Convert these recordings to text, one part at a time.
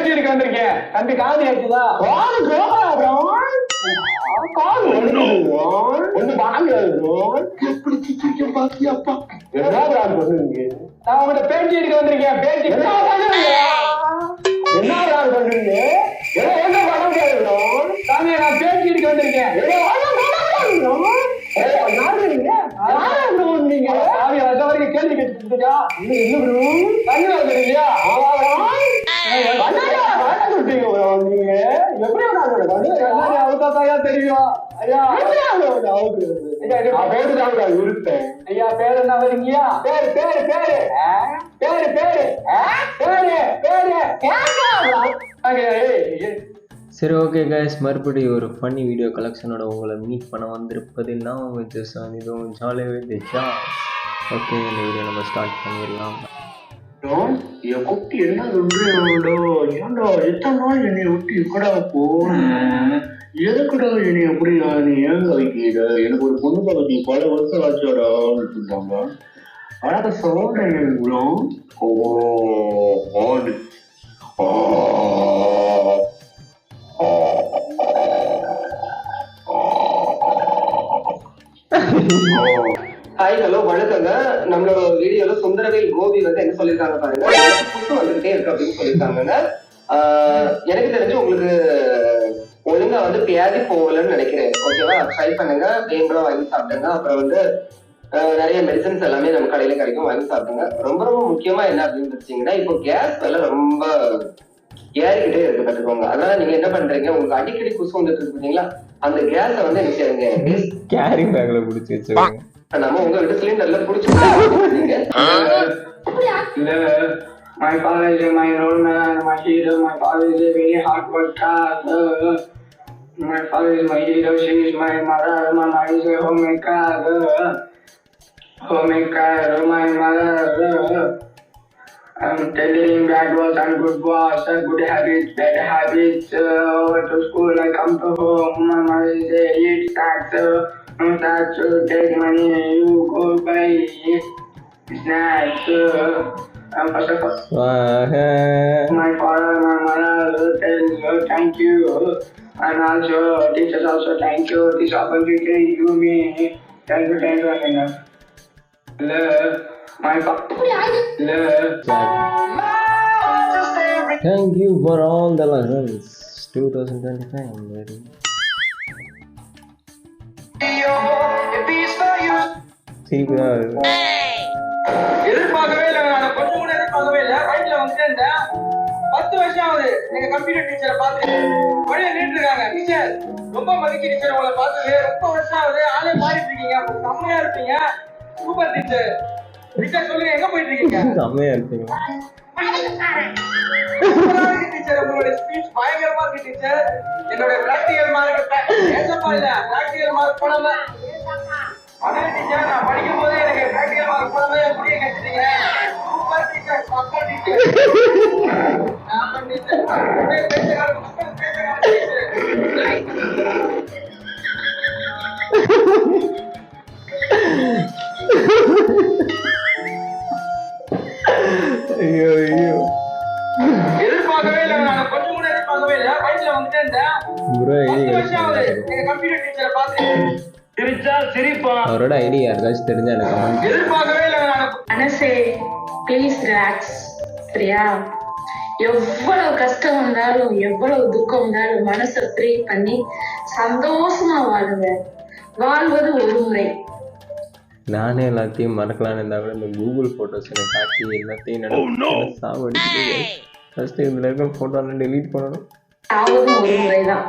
பேட்டி எடுக்க வந்திருக்கேன். தம்பி காது ஆச்சுதா? ஒண்ணு பாங்க பாத்தியாப்பா நான் உங்கள்ட்ட பேட்டி எடுக்க வந்திருக்கேன். பேட்டி என்ன பண்ணுறீங்க? என்ன பண்ண முடியாது சாமி, நான் பேட்டி எடுக்க வந்திருக்கேன். கேள்வி கேட்டுருக்கா தண்ணி வந்துருக்கியா? தெரியும் ஐயா. ஐயா பேரு என்ன வரீங்கயா? பேரு பேரு பேரு பேரு பேரு பேரு பேரு. சரி, ஓகே கைஸ், மறுபடியும் ஒரு ஃபன்னி வீடியோ கலெக்ஷனோட உங்களை மீட் பண்ண வந்திருப்பது நான் உங்கள் ஜெசான். இதுவும் ஜாலியாக. ஓகே, இந்த வீடியோ நம்ம ஸ்டார்ட் பண்ணிடலாம். என் குட்டி என்ன சொல்றீங்களோ? ஏன்டா எத்தனை நாள் என்னை விட்டு இப்படா போனேன்? எதுக்குடா என்னை அப்படியா நீ ஏங்க வைக்கிற? எனக்கு ஒரு பொண்ணு பக்கத்து பல வருஷம் ஆச்சாடான்னு சொல்றாங்க. அழக சொல்றேன். ஹாய், ஹலோ, வணக்கங்க. நம்மளோட வீடியோல சுந்தரவேல் கோபி வந்து என்ன சொல்லியிருக்காங்க பாருங்க. புட்டு வந்துகிட்டே இருக்கு அப்படின்னு சொல்லியிருக்காங்க. எனக்கு தெரிஞ்சு உங்களுக்கு ஒழுங்கா வந்து பியாதி போகலன்னு நினைக்கிறேன். ஓகேவா? ட்ரை பண்ணுங்க, வேம்பரம் வாங்கி சாப்பிடுங்க. அப்புறம் வந்து நிறைய மெடிசன்ஸ் எல்லாமே நம்ம கடையில கிடைக்கும், வாங்கி சாப்பிடுங்க. ரொம்ப ரொம்ப முக்கியமா என்ன அப்படின்னு வச்சீங்கன்னா, இப்போ கேஸ் விலை ரொம்ப ஏறிக்கிட்டே இருக்கு பார்த்துக்கோங்க. அதனால நீங்க என்ன பண்றீங்க, உங்களுக்கு அடிக்கடி குசு வந்துட்டு இருக்கு பார்த்தீங்களா, அந்த கேஸை வந்து என்ன செய்யுங்க, கேரிங் பேக்ல பிடிச்சி வச்சுக்கோங்க. நம்ம உங்ககிட்ட சிலிண்டர்ல புடிச்சுக்கோங்க. My father is my role man, my hero. My father is a very hard worker. My father is my hero. She is my mother. My mother is a homemaker. My mother. I'm telling him bad words and good words, good habits, bad habits. To school, I come to home. My mother is a eat snacks. Snacks, take money. You go buy snacks. First of all, my father, my mother tell you thank you, and also teachers also thank you. This opportunity you me. Thank you enough. Love my father. Love. Thank you for all the lessons. 2025. I'm ready. எதிர்பார்க்கவே இல்லை, நான் கொஞ்சம் கூட எதிர்பார்க்கவே இல்லை. வயிற்றுல வந்துட்டு 10 வருஷம் ஆகுது எங்க கம்ப்யூட்டர் டீச்சரை பார்த்து வழியை நின்று இருக்காங்க. டீச்சர் ரொம்ப மதிக்க டீச்சர், உங்களை பார்த்தது ரொம்ப வருஷம் ஆகுது. ஆளே மாறிட்டு இருக்கீங்க, செம்மையா இருப்பீங்க. Super teacher. டீச்சர் சொல்லுங்க, எங்க போயிட்டு இருக்கீங்க? செம்மையா இருப்பீங்க டீச்சர். உங்களுடைய ஸ்பீச் பயங்கரமா இருக்கு டீச்சர். என்னோட பிராக்டிகல் மார்க் ஏசப்பா இல்ல, பிராக்டிகல் மார்க் போடாம அதே டீச்சர், நான் படிக்கும் போது எனக்கு பிராக்டிகல் மார்க் போடாம புரிய கட்டிட்டீங்க. சூப்பர் டீச்சர், பக்கா டீச்சர். நான் டீச்சர் பேசுறாங்க, மக்கள் பேசுறாங்க ஐயோ ஐயோ. எதிர்பார்க்கவே இல்லை, நான் கொஞ்சம் கூட எதிர்பார்க்கவே இல்லை. வயிற்றுல வந்துட்டு 10 வருஷம் ஆகுது எங்க கம்ப்யூட்டர் டீச்சரை பார்த்து அவரோட ஐடியா யாருக்காச்சும் தெரிஞ்சா எனக்கு எதிர்பார்க்கவே இல்லை. மனசே ப்ளீஸ் ரிலாக்ஸ், சரியா? எவ்வளவு கஷ்டம் வந்தாலும் எவ்வளவு துக்கம் வந்தாலும் மனசை ஃப்ரீ பண்ணி சந்தோஷமா வாழுங்க. வாழ்வது ஒரு முறை. நானே எல்லாத்தையும் மறக்கலான்னு இருந்தா கூட இந்த கூகுள் போட்டோஸ் எனக்கு காட்டி எல்லாத்தையும் சாவடிச்சு ஃபர்ஸ்ட் இதுல இருக்க போட்டோலாம் டெலீட் பண்ணணும். ஆவது ஒரு முறைதான்.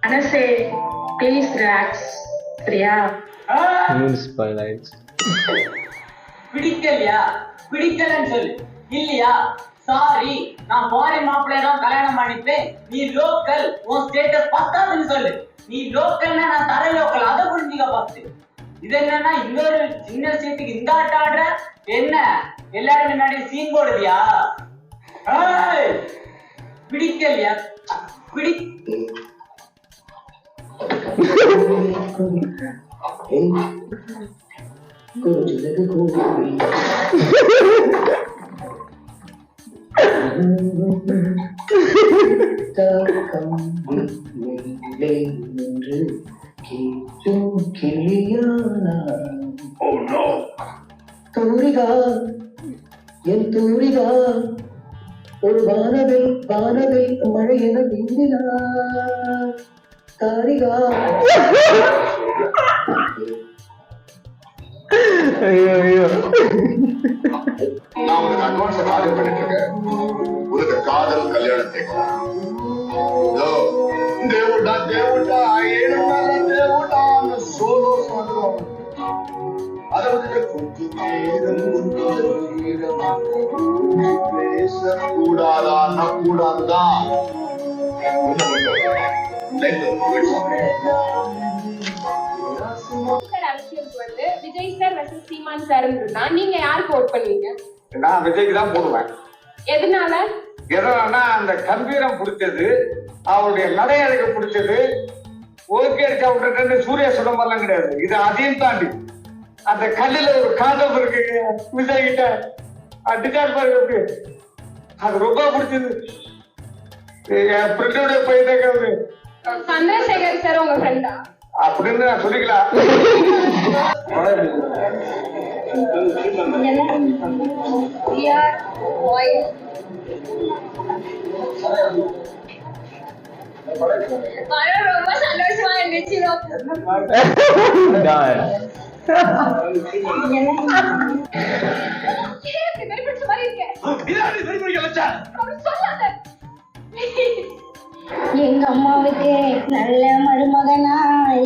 மனசே ப்ளீஸ் ரிலாக்ஸ், சரியா? ஸ்பாயில் ஆயிடுச்சு. பிடிக்கலையா? பிடிக்கலன்னு சொல்லு. இல்லையா? சாரி, நான் ஃபாரின் மாப்பிள்ளை தான் கல்யாணம் பண்ணிப்பேன். நீ லோக்கல், உன் ஸ்டேட்டஸ் பத்தாதுன்னு சொல்லு. நீ லோக்கல்னா நான் தர லோக்கல், அதை புரிஞ்சுக்க பார்த்து. இது என்னன்னா இன்னொரு சின்ன சீட்டுக்கு இந்த ஆட்ட ஆடுற என்ன? எல்லாரும் முன்னாடி சீன் போடுதியா? பிடிக்கலையா? தூரிகா என் தூரிகா ஒரு வானவில் மழை என வீங்கினா தாரிகா. ஐயோ நான் உனக்கு அட்வான்ஸ் கால் பண்ணிட்டு இருக்கேன். உனக்கு காதல் கல்யாணத்தை దేవుడా దేవుడా ఏడున్నాల దేవుడా అన్న సోలో సాంగ్ அதை விட்டு கொஞ்சம் பேசக்கூடாதா கூடாதுதான். அரசியலுக்கு வந்து விஜய் சார் வெர்சஸ் சீமான் சார் இருந்தா நீங்க யாருக்கு ஓட் பண்ணுவீங்க? நான் விஜய்க்கு தான் போடுவேன். எதனால? எதனாலனா அந்த கம்பீரம் பிடிச்சது, அவருடைய நடை அழகு பிடிச்சது. ஓகே விட்டு சூர்யா சொல்ல மாதிரிலாம் கிடையாது. இது அதையும் தாண்டி அந்த கல்லுல ஒரு காதல் இருக்கு விஜய் கிட்ட அடிச்சார் பாருங்க, அது ரொம்ப பிடிச்சது. என் ஃப்ரெண்டோட பையன் சந்திரசேகர் சார் உங்க ஃப்ரெண்டா அப்படின்னு நான் சொல்லிக்கலாம். ரொம்ப சந்தோஷமா இருந்துச்சு. எங்க அம்மாவுக்கு நல்ல மருமகனா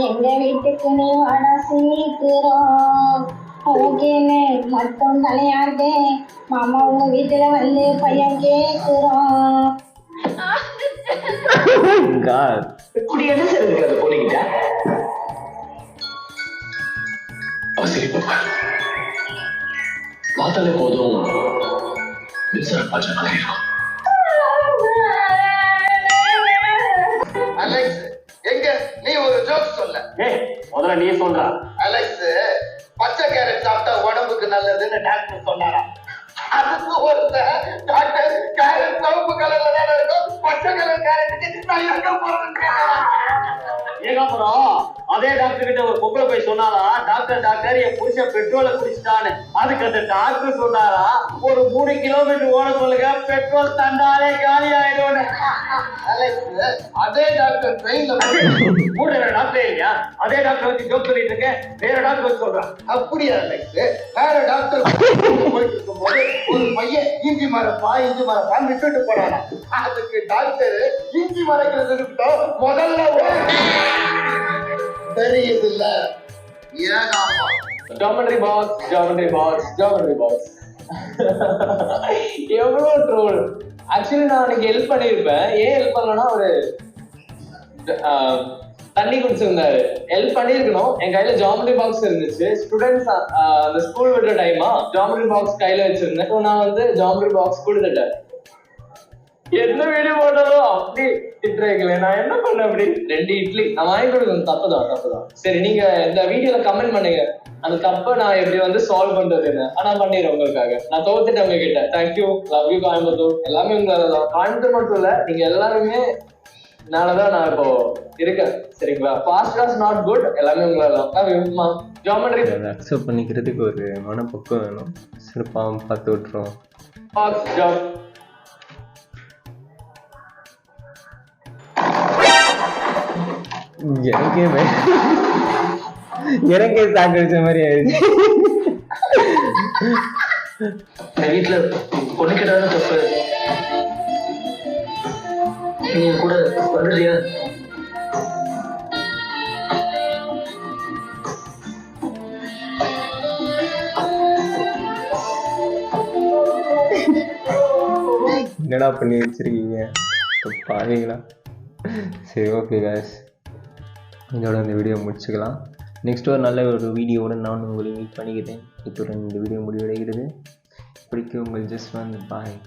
எங்க வீட்டுக்கு நீ வாடா சீக்கிரம் ஓகேன்னு மட்டும் தலையாட்டு மாமா உங்க வீட்டுல வந்து பையன் கேக்குறோம். இப்படி என்ன சார் இருக்கு அந்த பொண்ணுகிட்ட? பார்த்தாலே போதும் மின்சார பாய்ச்சல் மாதிரி இருக்கும். அலெக்ஸ் எங்க நீ ஒரு ஜோக் சொல்ல. முதல்ல நீ சொல்ற. அலெக்ஸ் பச்சை கேரட் சாப்பிட்டா உடம்புக்கு நல்லதுன்னு டாக்டர் சொன்னாரா? அதுக்கு ஒருத்தர் டாக்டர் கேரட் சிவப்பு கலர்ல தானே இருக்கும், பச்சை கலர் கேரட்டுக்கு நான் எங்க போறேன்னு ஏகாபுரம் அதே டாக்டர் கிட்ட ஒரு பொம்பளை போய் சொன்னாரா, டாக்டர் என் புருஷன் பெட்ரோலை குடிச்சிட்டான்னு. அதுக்கு அந்த டாக்டர் சொன்னாரா, ஒரு 3 கிலோமீட்டர் ஓட சொல்லுங்க, பெட்ரோல் தந்தாலே காலி ஆயிடும். அதே டாக்டர் ட்ரெயின்ல கூட வேற டாக்டர் இல்லையா? அதே டாக்டர் வச்சு ஜோக் சொல்லிட்டு இருக்கேன், வேற டாக்டர் வச்சு சொல்றான். அப்படியா அலெக்ஸ்? வேற டாக்டர் போயிட்டு இருக்கும்போது ஒரு பையன் இஞ்சி மரப்பான்னு விட்டுட்டு போறானா. அதுக்கு டாக்டர் இஞ்சி மரக்கிறது இருக்கட்டும், முதல்ல தெரியுது இல்ல ஏகாமா ஜாமெட்ரி பாக்ஸ் எவ்வளோ ட்ரோல். ஆக்சுவலி நான் அன்னைக்கு ஹெல்ப் பண்ணியிருப்பேன். ஏன் ஹெல்ப் பண்ணலன்னா, ஒரு தண்ணி குடிச்சிருந்தாரு. ஹெல்ப் பண்ணியிருக்கணும். என் கையில ஜாமெட்ரி பாக்ஸ் இருந்துச்சு. ஸ்டூடெண்ட்ஸ் அந்த ஸ்கூல் விடுற டைமா ஜாமெட்ரி பாக்ஸ் கையில வச்சிருந்தேன். நான் வந்து ஜாமெட்ரி பாக்ஸ் கொடுத்துட்டேன். என்ன வீடியோ போட்டாலும் அப்படி திட்டுறீங்களே, நான் என்ன பண்ண? அப்படி 2 இட்லி நான் வாங்கி கொடுக்கணும். தப்புதான். சரி, நீங்க இந்த வீடியோல கமெண்ட் பண்ணுங்க, அந்த தப்பை நான் எப்படி வந்து சால்வ் பண்றதுன்னு. ஆனா பண்ணிடுறேன் உங்களுக்காக. நான் தோத்துட்டேன் உங்ககிட்ட. Thank you, love you Coimbatore. எல்லாமே உங்களாலதான். கோயம்புத்தூர் மட்டும் இல்ல, நீங்க எல்லாருமே நாலதான் நான் இப்போ இருக்கேன். சரிங்களா? ஃபாஸ்ட் நாட் குட், எல்லாமே உங்களாலதான். ஜாமெட்ரி அக்செப்ட் பண்ணிக்கிறதுக்கு ஒரு மனப்பக்குவம் வேணும். சிறப்பாக பார்த்து விட்டுருவோம். எனக்கே சாக்கடிச்ச மாதிரி ஆயிடுச்சு. வீட்டுல பொண்ணு கிட்டாத தப்பு, நீங்க கூட வரலையா? என்னடா பண்ணி வச்சிருக்கீங்க பாருங்களா? சரி, ஓகே காய்ஸ், இதோட இந்த வீடியோ முடிச்சுக்கலாம். நெக்ஸ்ட் ஒரு நல்ல ஒரு வீடியோவுடன் நான் உங்களை மீட் பண்ணிக்கிறேன். இத்துடன் இந்த வீடியோ முடிவடைகிறது. பிடிக்கும் உங்கள் ஜஸ்ட் வந்து பாய்.